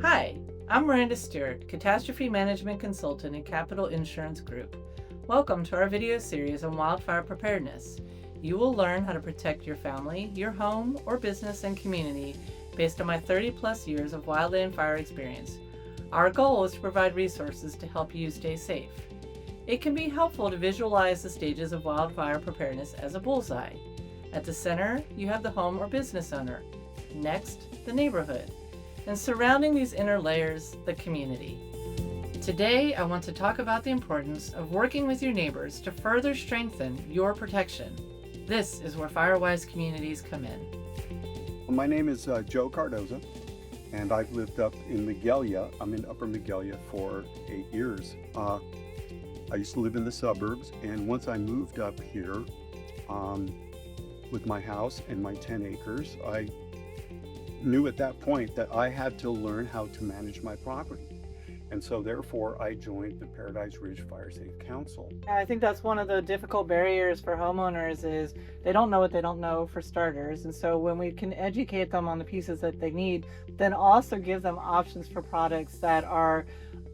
Hi, I'm Miranda Stewart, Catastrophe Management Consultant at Capital Insurance Group. Welcome to our video series on wildfire preparedness. You will learn how to protect your family, your home, or business and community based on my 30-plus years of wildland fire experience. Our goal is to provide resources to help you stay safe. It can be helpful to visualize the stages of wildfire preparedness as a bullseye. At the center, you have the home or business owner. Next, the neighborhood. And surrounding these inner layers, the community. Today, I want to talk about the importance of working with your neighbors to further strengthen your protection. This is where FireWise communities come in. My name is Joe Cardoza, and I've lived up in Magalia. I'm in Upper Magalia for 8 years. I used to live in the suburbs, and once I moved up here with my house and my 10 acres, I knew at that point that I had to learn how to manage my property. And so therefore I joined the Paradise Ridge Fire Safe Council. I think that's one of the difficult barriers for homeowners is they don't know what they don't know, for starters. And so when we can educate them on the pieces that they need, then also give them options for products that are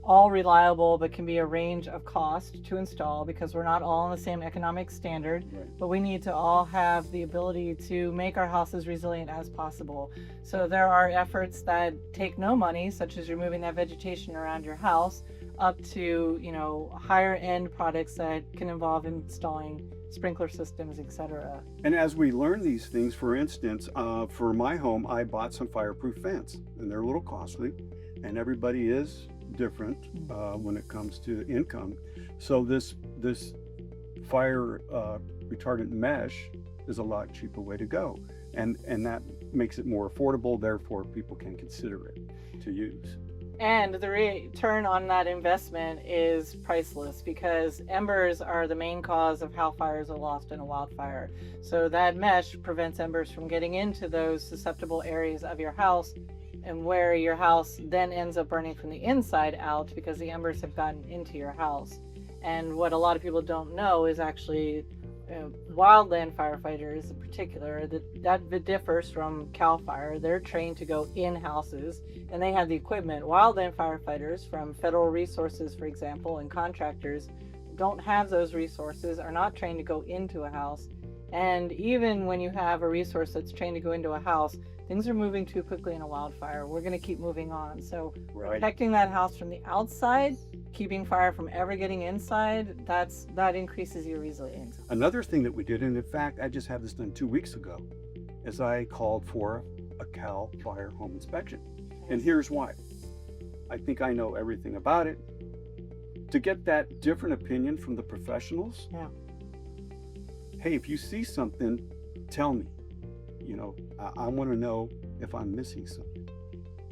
all reliable but can be a range of cost to install, because we're not all on the same economic standard. Right. But we need to all have the ability to make our houses resilient as possible. So there are efforts that take no money, such as removing that vegetation around your house, up to higher end products that can involve installing sprinkler systems, etc. And as we learn these things, for instance, for my home, I bought some fireproof fence, and they're a little costly, and everybody is different when it comes to income. So this fire retardant mesh is a lot cheaper way to go, and that makes it more affordable. Therefore, people can consider it to use. And the return on that investment is priceless, because embers are the main cause of how fires are lost in a wildfire. So that mesh prevents embers from getting into those susceptible areas of your house, and where your house then ends up burning from the inside out because the embers have gotten into your house. And what a lot of people don't know is actually wildland firefighters in particular, that differs from CAL FIRE. They're trained to go in houses and they have the equipment. Wildland firefighters from federal resources, for example, and contractors don't have those resources, are not trained to go into a house. And even when you have a resource that's trained to go into a house, things are moving too quickly in a wildfire. We're going to keep moving on. So protecting that house from the outside, keeping fire from ever getting inside, that increases your resilience. Another thing that we did, and in fact, I just had this done 2 weeks ago, is I called for a CAL FIRE home inspection. And here's why. I think I know everything about it. To get that different opinion from the professionals. Yeah. Hey, if you see something, tell me. I want to know if I'm missing something.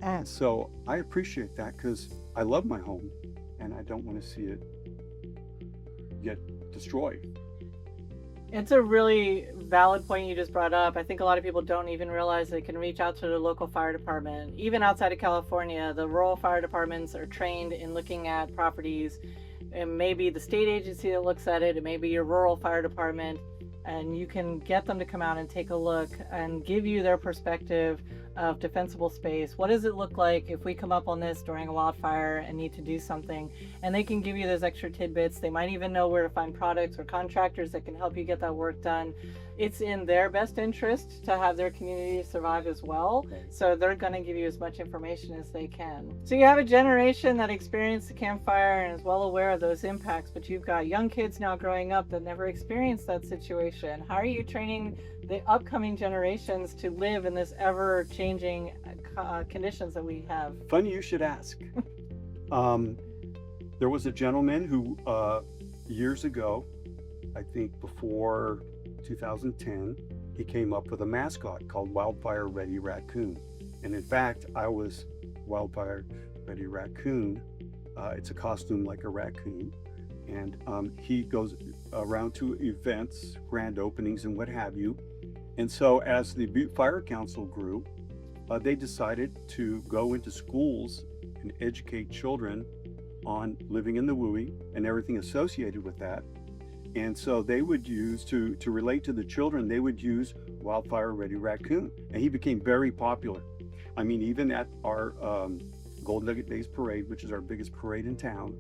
And so I appreciate that, because I love my home and I don't want to see it get destroyed. It's a really valid point you just brought up. I think a lot of people don't even realize they can reach out to their local fire department. Even outside of California, the rural fire departments are trained in looking at properties. It may be the state agency that looks at it. It may be your rural fire department. And you can get them to come out and take a look and give you their perspective of defensible space. What does it look like if we come up on this during a wildfire and need to do something? And they can give you those extra tidbits. They might even know where to find products or contractors that can help you get that work done. It's in their best interest to have their community survive as well. So they're going to give you as much information as they can. So you have a generation that experienced the campfire and is well aware of those impacts, but you've got young kids now growing up that never experienced that situation. How are you training the upcoming generations to live in this ever-changing conditions that we have? Funny you should ask. There was a gentleman who years ago, I think before 2010, he came up with a mascot called Wildfire Ready Raccoon. And in fact, I was Wildfire Ready Raccoon. It's a costume like a raccoon. And he goes around to events, grand openings, and what have you. And so as the Butte Fire Council grew, they decided to go into schools and educate children on living in the WUI and everything associated with that. And so they would use, to relate to the children, they would use Wildfire Ready Raccoon. And he became very popular. I mean, even at our Golden Nugget Days Parade, which is our biggest parade in town.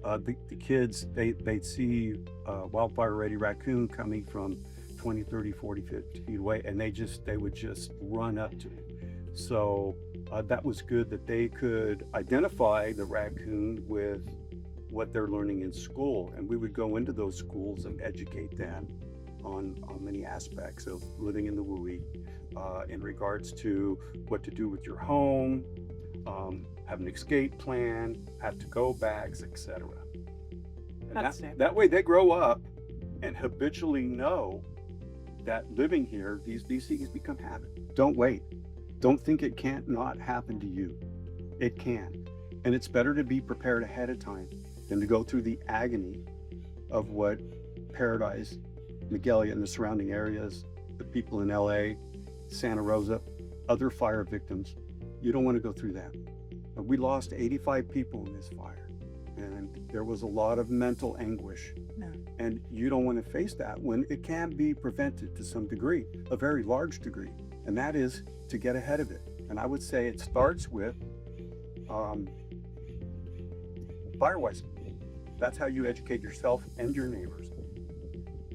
The kids, they'd see wildfire ready raccoon coming from 20, 30, 40, 50 feet away, and they would just run up to it. So that was good that they could identify the raccoon with what they're learning in school. And we would go into those schools and educate them on many aspects of living in the WUI, in regards to what to do with your home, have an escape plan, have to go bags, etc. And that way they grow up and habitually know that living here, these things become habit. Don't wait. Don't think it can't not happen to you. It can. And it's better to be prepared ahead of time than to go through the agony of what Paradise, Magalia, and the surrounding areas, the people in LA, Santa Rosa, other fire victims. You don't want to go through that. We lost 85 people in this fire, and there was a lot of mental anguish. No. And you don't want to face that when it can be prevented to some degree, a very large degree, and that is to get ahead of it. And I would say it starts with Firewise. That's how you educate yourself and your neighbors.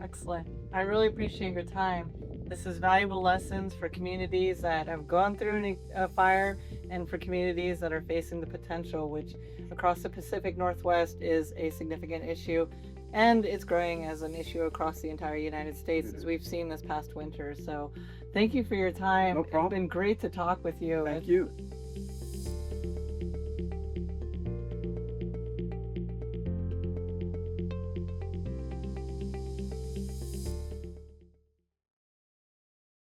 Excellent. I really appreciate your time. This is valuable lessons for communities that have gone through a fire and for communities that are facing the potential, which across the Pacific Northwest is a significant issue. And it's growing as an issue across the entire United States, as we've seen this past winter. So thank you for your time. No problem. It's been great to talk with you. Thank you.